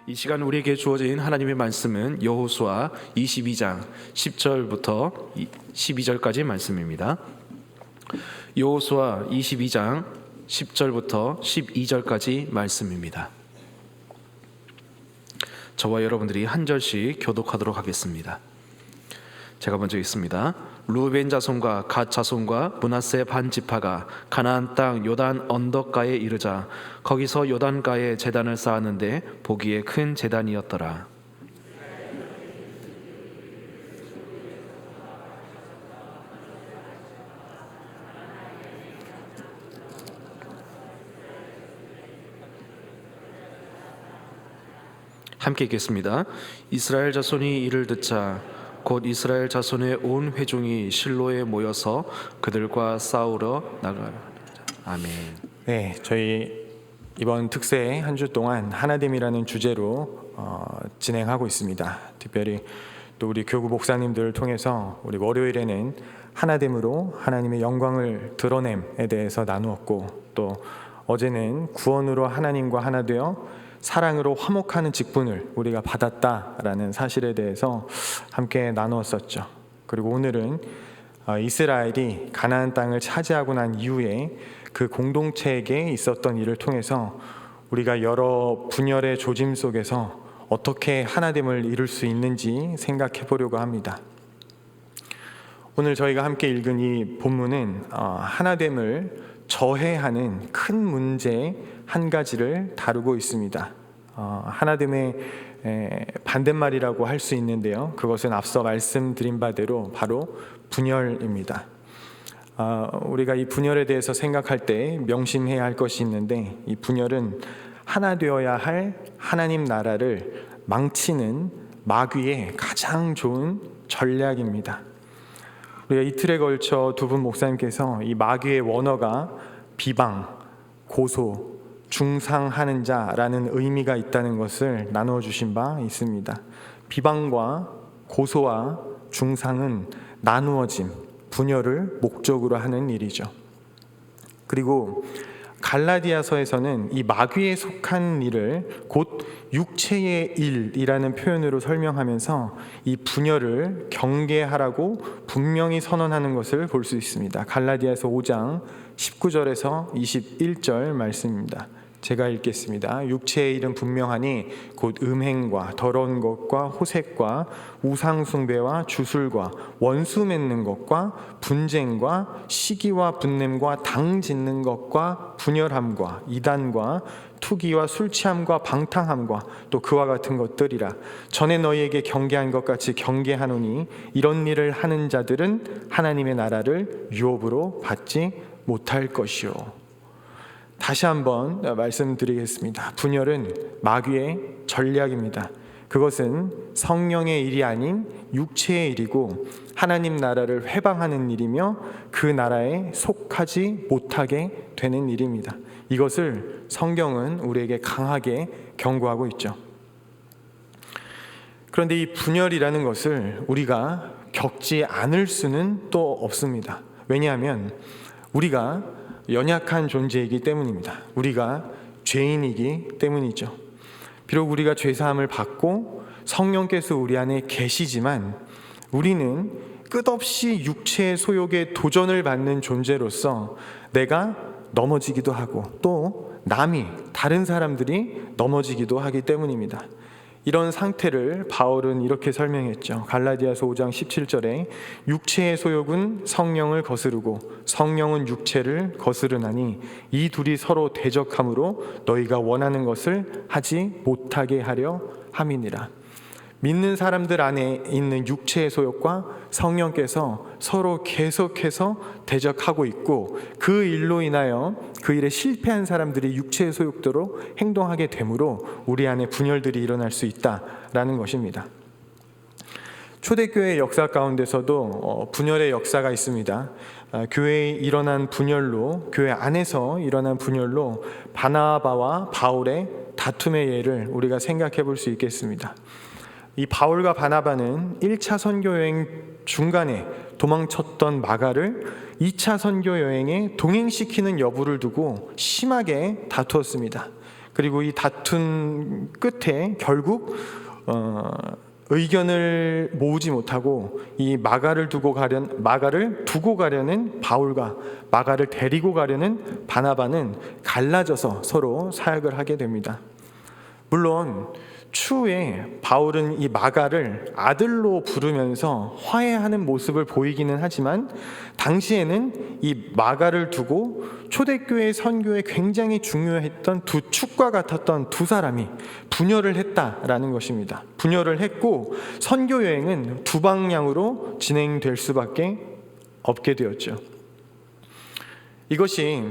이 시간 우리에게 주어진 하나님의 말씀은 여호수아 22장 10절부터 12절까지 말씀입니다. 여호수아 22장 10절부터 12절까지 말씀입니다. 저와 여러분들이 한 절씩 교독하도록 하겠습니다. 제가 먼저 읽습니다. 루벤 자손과 갓 자손과 므낫세 반 지파가 가나안 땅 요단 언덕가에 이르자 거기서 요단가에 제단을 쌓았는데 보기에 큰 제단이었더라. 함께 읽겠습니다. 이스라엘 자손이 이를 듣자 곧 이스라엘 자손의 온 회중이 실로에 모여서 그들과 싸우러 나가라. 아멘. 네, 저희 이번 특세 한 주 동안 하나됨이라는 주제로 진행하고 있습니다. 특별히 또 우리 교구 목사님들을 통해서 우리 월요일에는 하나됨으로 하나님의 영광을 드러냄에 대해서 나누었고, 또 어제는 구원으로 하나님과 하나 되어 사랑으로 화목하는 직분을 우리가 받았다라는 사실에 대해서 함께 나누었었죠. 그리고 오늘은 이스라엘이 가나안 땅을 차지하고 난 이후에 그 공동체에게 있었던 일을 통해서 우리가 여러 분열의 조짐 속에서 어떻게 하나됨을 이룰 수 있는지 생각해 보려고 합니다. 오늘 저희가 함께 읽은 이 본문은 하나됨을 저해하는 큰 문제 한 가지를 다루고 있습니다. 하나됨의 반대말이라고 할 수 있는데요, 그것은 앞서 말씀드린 바대로 바로 분열입니다. 우리가 이 분열에 대해서 생각할 때 명심해야 할 것이 있는데, 이 분열은 하나 되어야 할 하나님 나라를 망치는 마귀의 가장 좋은 전략입니다. 우리가 이틀에 걸쳐 두 분 목사님께서 이 마귀의 원어가 비방, 고소, 중상하는 자라는 의미가 있다는 것을 나누어 주신 바 있습니다. 비방과 고소와 중상은 나누어짐, 분열을 목적으로 하는 일이죠. 그리고 갈라디아서에서는 이 마귀에 속한 일을 곧 육체의 일이라는 표현으로 설명하면서 이 분열을 경계하라고 분명히 선언하는 것을 볼 수 있습니다. 갈라디아서 5장 19절에서 21절 말씀입니다. 제가 읽겠습니다. 육체의 일은 분명하니 곧 음행과 더러운 것과 호색과 우상숭배와 주술과 원수 맺는 것과 분쟁과 시기와 분냄과 당 짓는 것과 분열함과 이단과 투기와 술취함과 방탕함과 또 그와 같은 것들이라. 전에 너희에게 경계한 것 같이 경계하노니 이런 일을 하는 자들은 하나님의 나라를 유업으로 받지 못할 것이요. 다시 한번 말씀드리겠습니다. 분열은 마귀의 전략입니다. 그것은 성령의 일이 아닌 육체의 일이고 하나님 나라를 회방하는 일이며 그 나라에 속하지 못하게 되는 일입니다. 이것을 성경은 우리에게 강하게 경고하고 있죠. 그런데 이 분열이라는 것을 우리가 겪지 않을 수는 또 없습니다. 왜냐하면 우리가 연약한 존재이기 때문입니다. 우리가 죄인이기 때문이죠. 비록 우리가 죄사함을 받고 성령께서 우리 안에 계시지만 우리는 끝없이 육체의 소욕에 도전을 받는 존재로서 내가 넘어지기도 하고 또 다른 사람들이 넘어지기도 하기 때문입니다. 이런 상태를 바울은 이렇게 설명했죠. 갈라디아서 5장 17절에 육체의 소욕은 성령을 거스르고 성령은 육체를 거스르나니 이 둘이 서로 대적함으로 너희가 원하는 것을 하지 못하게 하려 함이니라. 믿는 사람들 안에 있는 육체의 소욕과 성령께서 서로 계속해서 대적하고 있고, 그 일로 인하여 그 일에 실패한 사람들이 육체의 소욕대로 행동하게 되므로 우리 안에 분열들이 일어날 수 있다라는 것입니다. 초대교회 역사 가운데서도 분열의 역사가 있습니다. 교회에 일어난 분열로, 교회 안에서 일어난 분열로 바나바와 바울의 다툼의 예를 우리가 생각해 볼 수 있겠습니다. 이 바울과 바나바는 1차 선교 여행 중간에 도망쳤던 마가를 2차 선교 여행에 동행시키는 여부를 두고 심하게 다투었습니다. 그리고 이 다툰 끝에 결국 의견을 모으지 못하고 이 마가를 두고 가려는 바울과 마가를 데리고 가려는 바나바는 갈라져서 서로 사역을 하게 됩니다. 물론 추후에 바울은 이 마가를 아들로 부르면서 화해하는 모습을 보이기는 하지만 당시에는 이 마가를 두고 초대교회 선교에 굉장히 중요했던 두 축과 같았던 두 사람이 분열을 했다라는 것입니다. 분열을 했고 선교 여행은 두 방향으로 진행될 수밖에 없게 되었죠. 이것이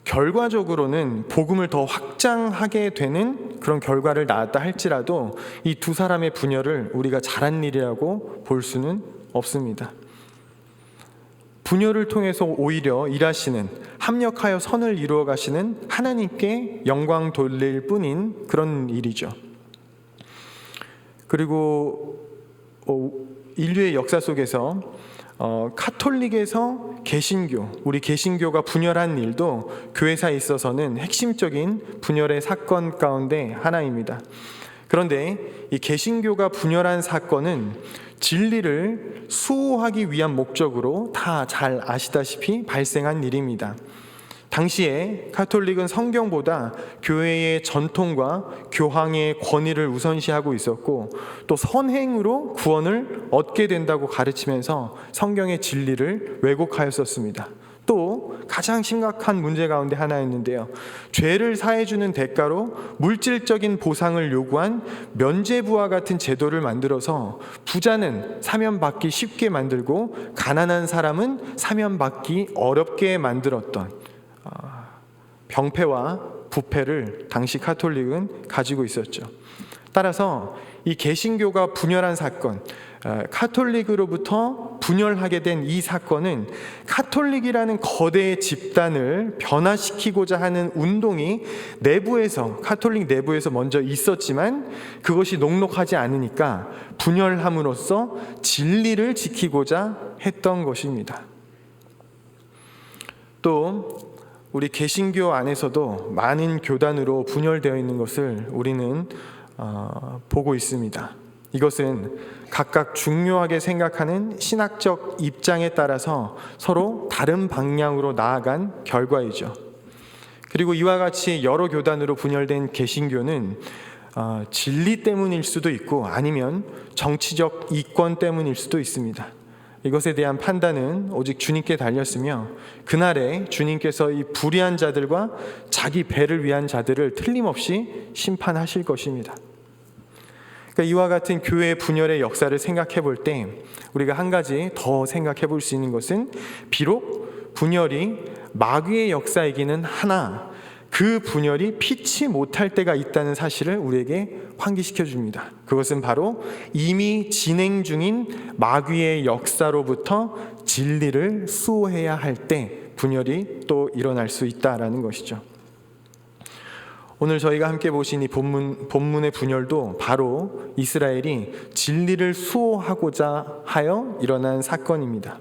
결과적으로는 복음을 더 확장하게 되는 그런 결과를 낳았다 할지라도 이 두 사람의 분열을 우리가 잘한 일이라고 볼 수는 없습니다. 분열을 통해서 오히려 일하시는, 합력하여 선을 이루어 가시는 하나님께 영광 돌릴 뿐인 그런 일이죠. 그리고 인류의 역사 속에서 카톨릭에서 개신교, 우리 개신교가 분열한 일도 교회사에 있어서는 핵심적인 분열의 사건 가운데 하나입니다. 그런데 이 개신교가 분열한 사건은 진리를 수호하기 위한 목적으로 다 잘 아시다시피 발생한 일입니다. 당시에 카톨릭은 성경보다 교회의 전통과 교황의 권위를 우선시하고 있었고 또 선행으로 구원을 얻게 된다고 가르치면서 성경의 진리를 왜곡하였었습니다. 또 가장 심각한 문제 가운데 하나였는데요, 죄를 사해주는 대가로 물질적인 보상을 요구한 면죄부와 같은 제도를 만들어서 부자는 사면받기 쉽게 만들고 가난한 사람은 사면받기 어렵게 만들었던 병폐와 부패를 당시 카톨릭은 가지고 있었죠. 따라서 이 개신교가 분열한 사건, 카톨릭으로부터 분열하게 된 이 사건은 카톨릭이라는 거대 집단을 변화시키고자 하는 운동이 카톨릭 내부에서 먼저 있었지만 그것이 녹록하지 않으니까 분열함으로써 진리를 지키고자 했던 것입니다. 또 우리 개신교 안에서도 많은 교단으로 분열되어 있는 것을 우리는 보고 있습니다. 이것은 각각 중요하게 생각하는 신학적 입장에 따라서 서로 다른 방향으로 나아간 결과이죠. 그리고 이와 같이 여러 교단으로 분열된 개신교는 진리 때문일 수도 있고 아니면 정치적 이권 때문일 수도 있습니다. 이것에 대한 판단은 오직 주님께 달렸으며 그날에 주님께서 이 불의한 자들과 자기 배를 위한 자들을 틀림없이 심판하실 것입니다. 그러니까 이와 같은 교회의 분열의 역사를 생각해 볼 때 우리가 한 가지 더 생각해 볼 수 있는 것은 비록 분열이 마귀의 역사이기는 하나 그 분열이 피치 못할 때가 있다는 사실을 우리에게 환기시켜 줍니다. 그것은 바로 이미 진행 중인 마귀의 역사로부터 진리를 수호해야 할 때 분열이 또 일어날 수 있다라는 것이죠. 오늘 저희가 함께 보신 이 본문의 분열도 바로 이스라엘이 진리를 수호하고자 하여 일어난 사건입니다.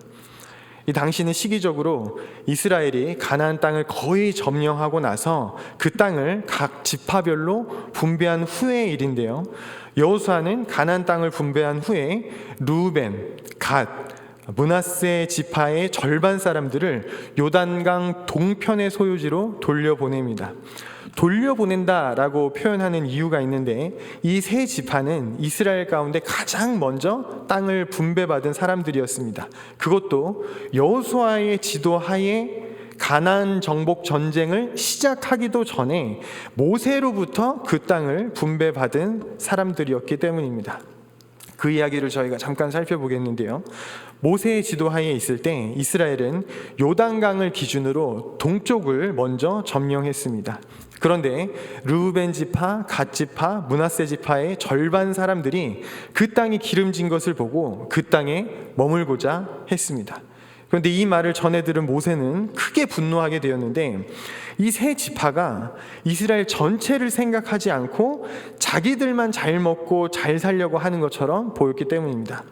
이 당시는 시기적으로 이스라엘이 가나안 땅을 거의 점령하고 나서 그 땅을 각 지파별로 분배한 후의 일인데요, 여호수아는 가나안 땅을 분배한 후에 루벤, 갓, 므낫세 지파의 절반 사람들을 요단강 동편의 소유지로 돌려보냅니다. 돌려보낸다라고 표현하는 이유가 있는데 이 세 지파는 이스라엘 가운데 가장 먼저 땅을 분배받은 사람들이었습니다. 그것도 여호수아의 지도하에 가나안 정복 전쟁을 시작하기도 전에 모세로부터 그 땅을 분배받은 사람들이었기 때문입니다. 그 이야기를 저희가 잠깐 살펴보겠는데요, 모세의 지도하에 있을 때 이스라엘은 요단강을 기준으로 동쪽을 먼저 점령했습니다. 그런데 르우벤 지파, 갓 지파, 므낫세 지파의 절반 사람들이 그 땅이 기름진 것을 보고 그 땅에 머물고자 했습니다. 그런데 이 말을 전해 들은 모세는 크게 분노하게 되었는데 이 세 지파가 이스라엘 전체를 생각하지 않고 자기들만 잘 먹고 잘 살려고 하는 것처럼 보였기 때문입니다.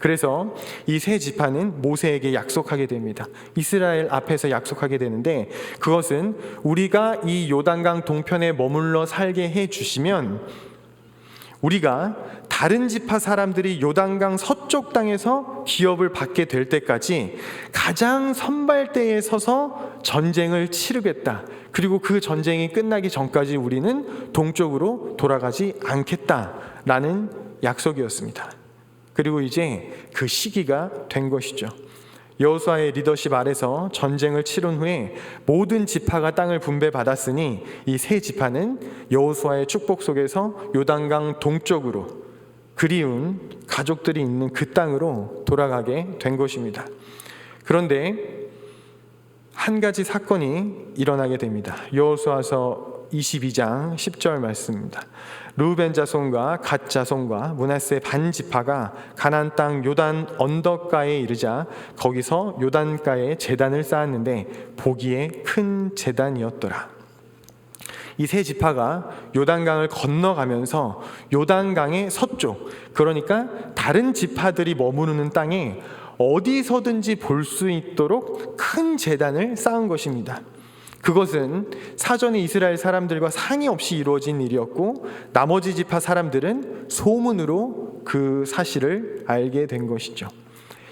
그래서 이 세 지파는 모세에게 약속하게 됩니다. 이스라엘 앞에서 약속하게 되는데, 그것은 우리가 이 요단강 동편에 머물러 살게 해 주시면 우리가 다른 지파 사람들이 요단강 서쪽 땅에서 기업을 받게 될 때까지 가장 선발대에 서서 전쟁을 치르겠다. 그리고 그 전쟁이 끝나기 전까지 우리는 동쪽으로 돌아가지 않겠다라는 약속이었습니다. 그리고 이제 그 시기가 된 것이죠. 여호수아의 리더십 아래서 전쟁을 치른 후에 모든 지파가 땅을 분배받았으니 이 세 지파는 여호수아의 축복 속에서 요단강 동쪽으로 그리운 가족들이 있는 그 땅으로 돌아가게 된 것입니다. 그런데 한 가지 사건이 일어나게 됩니다. 여호수아서 22장 10절 말씀입니다. 르우벤 자손과 갓 자손과 므낫세 반 지파가 가나안 땅 요단 언덕가에 이르자 거기서 요단가에 제단을 쌓았는데 보기에 큰 제단이었더라. 이 세 지파가 요단강을 건너가면서 요단강의 서쪽, 그러니까 다른 지파들이 머무르는 땅에 어디서든지 볼 수 있도록 큰 제단을 쌓은 것입니다. 그것은 사전에 이스라엘 사람들과 상의 없이 이루어진 일이었고, 나머지 지파 사람들은 소문으로 그 사실을 알게 된 것이죠.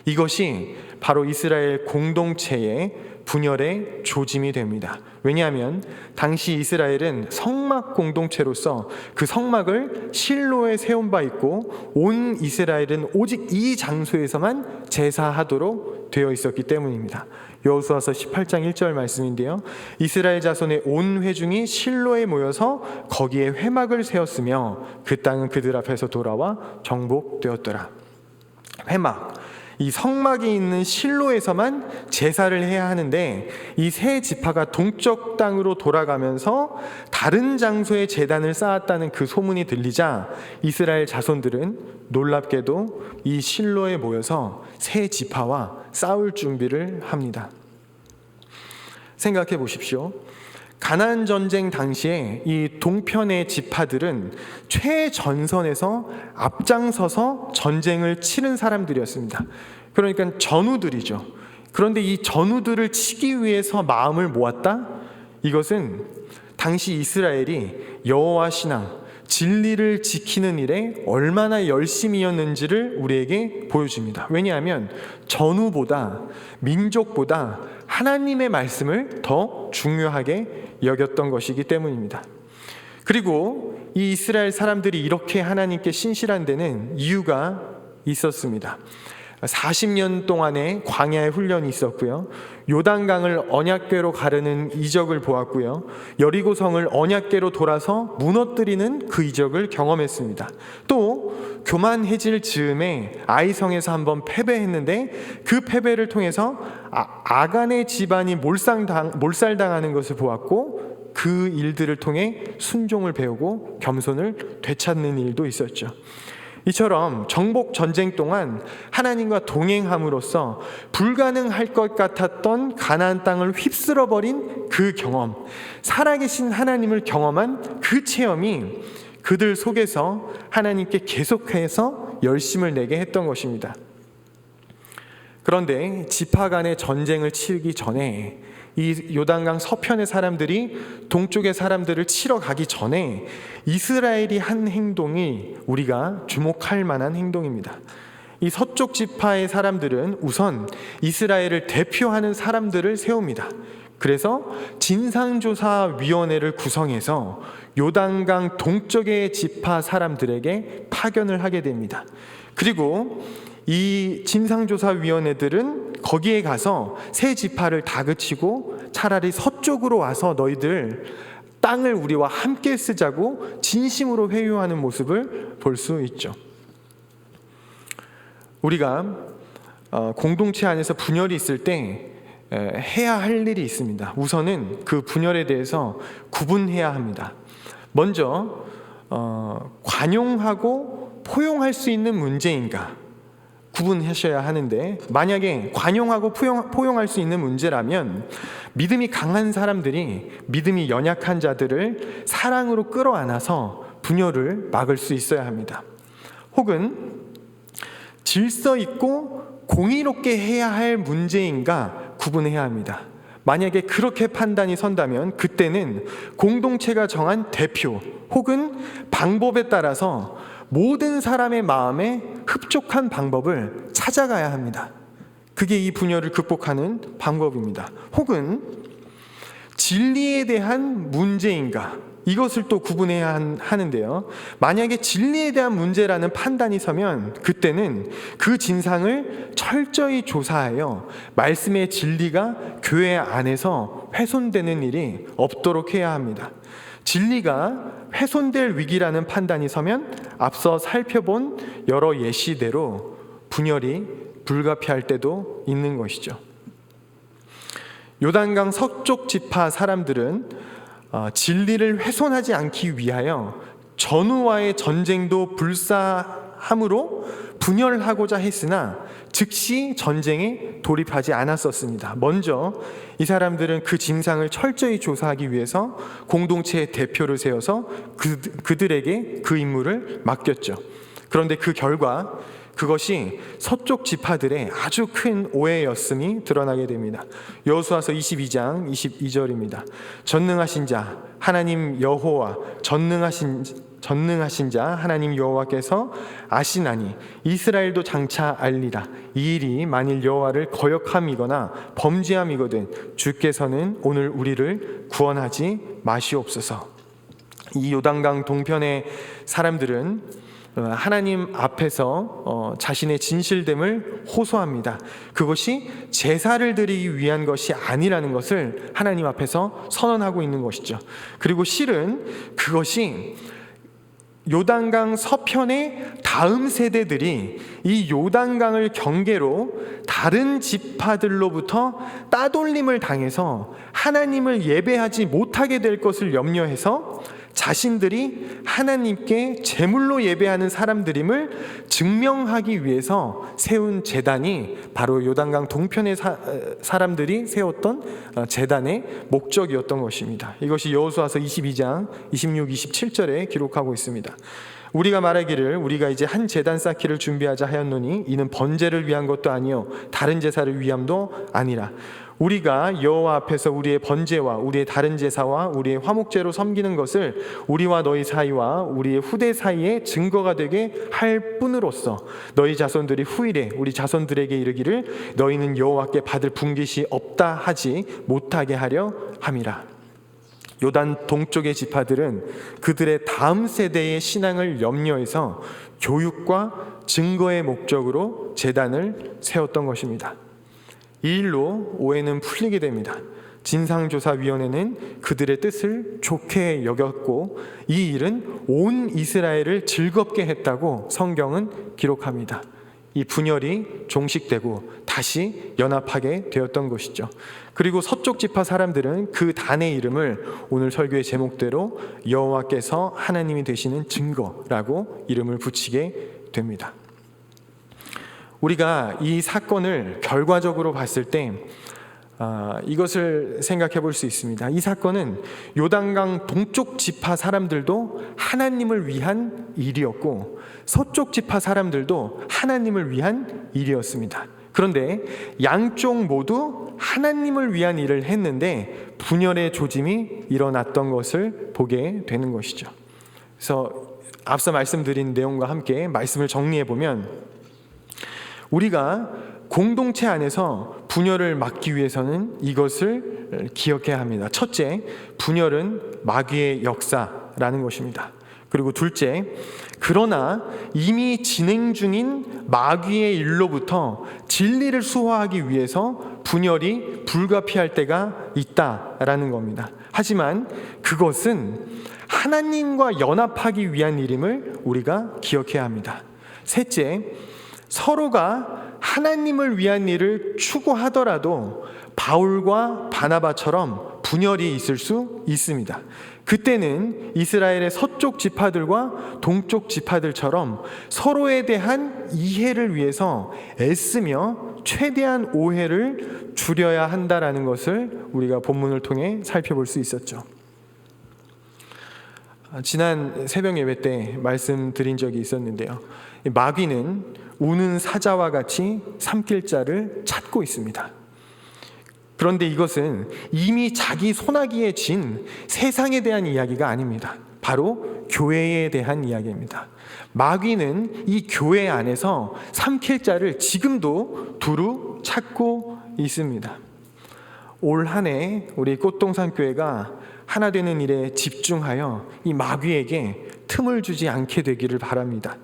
이것이 바로 이스라엘 공동체의 분열의 조짐이 됩니다. 왜냐하면 당시 이스라엘은 성막 공동체로서 그 성막을 실로에 세운 바 있고, 온 이스라엘은 오직 이 장소에서만 제사하도록 되어 있었기 때문입니다. 여호수아서 18장 1절 말씀인데요, 이스라엘 자손의 온 회중이 실로에 모여서 거기에 회막을 세웠으며 그 땅은 그들 앞에서 돌아와 정복되었더라. 회막, 이 성막이 있는 실로에서만 제사를 해야 하는데, 이 세 지파가 동쪽 땅으로 돌아가면서 다른 장소에 제단을 쌓았다는 그 소문이 들리자 이스라엘 자손들은 놀랍게도 이 실로에 모여서 세 지파와 싸울 준비를 합니다. 생각해 보십시오. 가나안 전쟁 당시에 이 동편의 지파들은 최전선에서 앞장서서 전쟁을 치른 사람들이었습니다. 그러니까 전우들이죠. 그런데 이 전우들을 치기 위해서 마음을 모았다? 이것은 당시 이스라엘이 여호와 신앙, 진리를 지키는 일에 얼마나 열심이었는지를 우리에게 보여줍니다. 왜냐하면 전우보다, 민족보다 하나님의 말씀을 더 중요하게 여겼던 것이기 때문입니다. 그리고 이 이스라엘 사람들이 이렇게 하나님께 신실한 데는 이유가 있었습니다. 40년 동안의 광야의 훈련이 있었고요, 요단강을 언약궤로 가르는 이적을 보았고요, 여리고성을 언약궤로 돌아서 무너뜨리는 그 이적을 경험했습니다. 또 교만해질 즈음에 아이성에서 한번 패배했는데 그 패배를 통해서 아간의 집안이 몰살당하는 것을 보았고, 그 일들을 통해 순종을 배우고 겸손을 되찾는 일도 있었죠. 이처럼 정복 전쟁 동안 하나님과 동행함으로써 불가능할 것 같았던 가나안 땅을 휩쓸어버린 그 경험, 살아계신 하나님을 경험한 그 체험이 그들 속에서 하나님께 계속해서 열심을 내게 했던 것입니다. 그런데 지파 간의 전쟁을 치르기 전에, 이 요단강 서편의 사람들이 동쪽의 사람들을 치러 가기 전에 이스라엘이 한 행동이 우리가 주목할 만한 행동입니다. 이 서쪽 지파의 사람들은 우선 이스라엘을 대표하는 사람들을 세웁니다. 그래서 진상조사위원회를 구성해서 요단강 동쪽의 지파 사람들에게 파견을 하게 됩니다. 그리고 이 진상조사위원회들은 거기에 가서 세 지파를 다그치고 차라리 서쪽으로 와서 너희들 땅을 우리와 함께 쓰자고 진심으로 회유하는 모습을 볼 수 있죠. 우리가 공동체 안에서 분열이 있을 때 해야 할 일이 있습니다. 우선은 그 분열에 대해서 구분해야 합니다. 먼저 관용하고 포용할 수 있는 문제인가 구분하셔야 하는데, 만약에 관용하고 포용할 수 있는 문제라면 믿음이 강한 사람들이 믿음이 연약한 자들을 사랑으로 끌어안아서 분열을 막을 수 있어야 합니다. 혹은 질서 있고 공의롭게 해야 할 문제인가 구분해야 합니다. 만약에 그렇게 판단이 선다면 그때는 공동체가 정한 대표 혹은 방법에 따라서 모든 사람의 마음에 흡족한 방법을 찾아가야 합니다. 그게 이 분열을 극복하는 방법입니다. 혹은 진리에 대한 문제인가, 이것을 또 구분해야 하는데요. 만약에 진리에 대한 문제라는 판단이 서면 그때는 그 진상을 철저히 조사하여 말씀의 진리가 교회 안에서 훼손되는 일이 없도록 해야 합니다. 진리가 훼손될 위기라는 판단이 서면 앞서 살펴본 여러 예시대로 분열이 불가피할 때도 있는 것이죠. 요단강 서쪽 지파 사람들은 진리를 훼손하지 않기 위하여 전우와의 전쟁도 불사함으로 분열하고자 했으나 즉시 전쟁에 돌입하지 않았었습니다. 먼저 이 사람들은 그 진상을 철저히 조사하기 위해서 공동체의 대표를 세워서 그들에게 그 임무를 맡겼죠. 그런데 그 결과 그것이 서쪽 지파들의 아주 큰 오해였음이 드러나게 됩니다. 여호수아서 22장 22절입니다. 전능하신 자 하나님 여호와 전능하신 자 하나님 여호와께서 아시나니 이스라엘도 장차 알리라. 이 일이 만일 여호와를 거역함이거나 범죄함이거든 주께서는 오늘 우리를 구원하지 마시옵소서. 이 요단강 동편의 사람들은 하나님 앞에서 자신의 진실됨을 호소합니다. 그것이 제사를 드리기 위한 것이 아니라는 것을 하나님 앞에서 선언하고 있는 것이죠. 그리고 실은 그것이 요단강 서편의 다음 세대들이 이 요단강을 경계로 다른 지파들로부터 따돌림을 당해서 하나님을 예배하지 못하게 될 것을 염려해서 자신들이 하나님께 제물로 예배하는 사람들임을 증명하기 위해서 세운 제단이 바로 요단강 동편의 사람들이 세웠던 제단의 목적이었던 것입니다. 이것이 여호수아서 22장 26, 27절에 기록하고 있습니다. 우리가 말하기를 우리가 이제 한 제단 쌓기를 준비하자 하였노니 이는 번제를 위한 것도 아니요 다른 제사를 위함도 아니라 우리가 여호와 앞에서 우리의 번제와 우리의 다른 제사와 우리의 화목제로 섬기는 것을 우리와 너희 사이와 우리의 후대 사이에 증거가 되게 할 뿐으로써 너희 자손들이 후일에 우리 자손들에게 이르기를 너희는 여호와께 받을 분깃이 없다 하지 못하게 하려 함이라. 요단 동쪽의 지파들은 그들의 다음 세대의 신앙을 염려해서 교육과 증거의 목적으로 제단을 세웠던 것입니다. 이 일로 오해는 풀리게 됩니다. 진상조사위원회는 그들의 뜻을 좋게 여겼고 이 일은 온 이스라엘을 즐겁게 했다고 성경은 기록합니다. 이 분열이 종식되고 다시 연합하게 되었던 것이죠. 그리고 서쪽 지파 사람들은 그 단의 이름을 오늘 설교의 제목대로 여호와께서 하나님이 되시는 증거라고 이름을 붙이게 됩니다. 우리가 이 사건을 결과적으로 봤을 때 이것을 생각해 볼 수 있습니다. 이 사건은 요단강 동쪽 지파 사람들도 하나님을 위한 일이었고 서쪽 지파 사람들도 하나님을 위한 일이었습니다. 그런데 양쪽 모두 하나님을 위한 일을 했는데 분열의 조짐이 일어났던 것을 보게 되는 것이죠. 그래서 앞서 말씀드린 내용과 함께 말씀을 정리해 보면 우리가 공동체 안에서 분열을 막기 위해서는 이것을 기억해야 합니다. 첫째, 분열은 마귀의 역사라는 것입니다. 그리고 둘째, 그러나 이미 진행 중인 마귀의 일로부터 진리를 수호하기 위해서 분열이 불가피할 때가 있다라는 겁니다. 하지만 그것은 하나님과 연합하기 위한 일임을 우리가 기억해야 합니다. 셋째, 서로가 하나님을 위한 일을 추구하더라도 바울과 바나바처럼 분열이 있을 수 있습니다. 그때는 이스라엘의 서쪽 지파들과 동쪽 지파들처럼 서로에 대한 이해를 위해서 애쓰며 최대한 오해를 줄여야 한다라는 것을 우리가 본문을 통해 살펴볼 수 있었죠. 지난 새벽 예배 때 말씀드린 적이 있었는데요. 마귀는 우는 사자와 같이 삼킬 자를 찾고 있습니다. 그런데 이것은 이미 자기 손아귀에 쥔 세상에 대한 이야기가 아닙니다. 바로 교회에 대한 이야기입니다. 마귀는 이 교회 안에서 삼킬 자를 지금도 두루 찾고 있습니다. 올 한 해 우리 꽃동산교회가 하나 되는 일에 집중하여 이 마귀에게 틈을 주지 않게 되기를 바랍니다.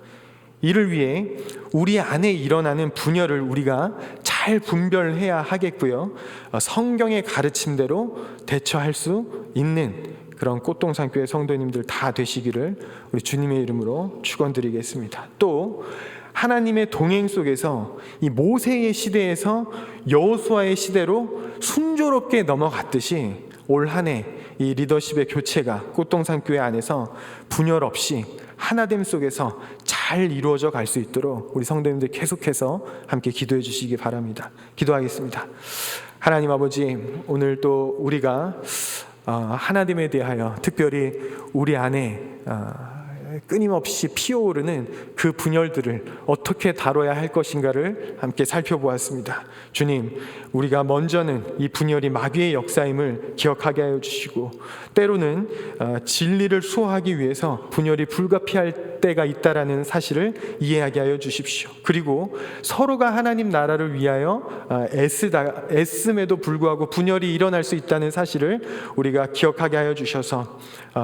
이를 위해 우리 안에 일어나는 분열을 우리가 잘 분별해야 하겠고요. 성경의 가르침대로 대처할 수 있는 그런 꽃동산교회 성도님들 다 되시기를 우리 주님의 이름으로 축원드리겠습니다. 또 하나님의 동행 속에서 이 모세의 시대에서 여호수아의 시대로 순조롭게 넘어갔듯이 올 한 해 이 리더십의 교체가 꽃동산교회 안에서 분열 없이 하나됨 속에서 잘 이루어져 갈 수 있도록 우리 성도님들 계속해서 함께 기도해 주시기 바랍니다. 기도하겠습니다. 하나님 아버지, 오늘 또 우리가 하나됨에 대하여 특별히 우리 안에 끊임없이 피어오르는 그 분열들을 어떻게 다뤄야 할 것인가를 함께 살펴보았습니다. 주님, 우리가 먼저는 이 분열이 마귀의 역사임을 기억하게 하여 주시고, 때로는 진리를 수호하기 위해서 분열이 불가피할 때가 있다라는 사실을 이해하게 하여 주십시오. 그리고 서로가 하나님 나라를 위하여 애씀에도 불구하고 분열이 일어날 수 있다는 사실을 우리가 기억하게 하여 주셔서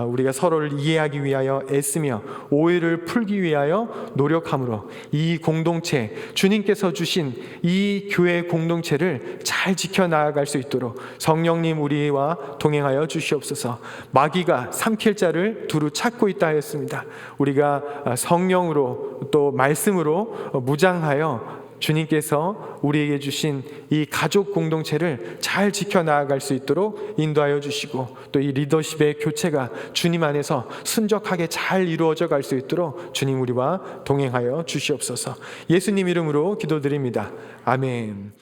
우리가 서로를 이해하기 위하여 애쓰며 오해를 풀기 위하여 노력함으로 이 공동체, 주님께서 주신 이 교회 공동체를 잘 지켜나갈 수 있도록 성령님 우리와 동행하여 주시옵소서. 마귀가 삼킬 자를 두루 찾고 있다 하였습니다. 우리가 성령으로 또 말씀으로 무장하여 주님께서 우리에게 주신 이 가족 공동체를 잘 지켜나갈 수 있도록 인도하여 주시고, 또 이 리더십의 교체가 주님 안에서 순적하게 잘 이루어져 갈 수 있도록 주님 우리와 동행하여 주시옵소서. 예수님 이름으로 기도드립니다. 아멘.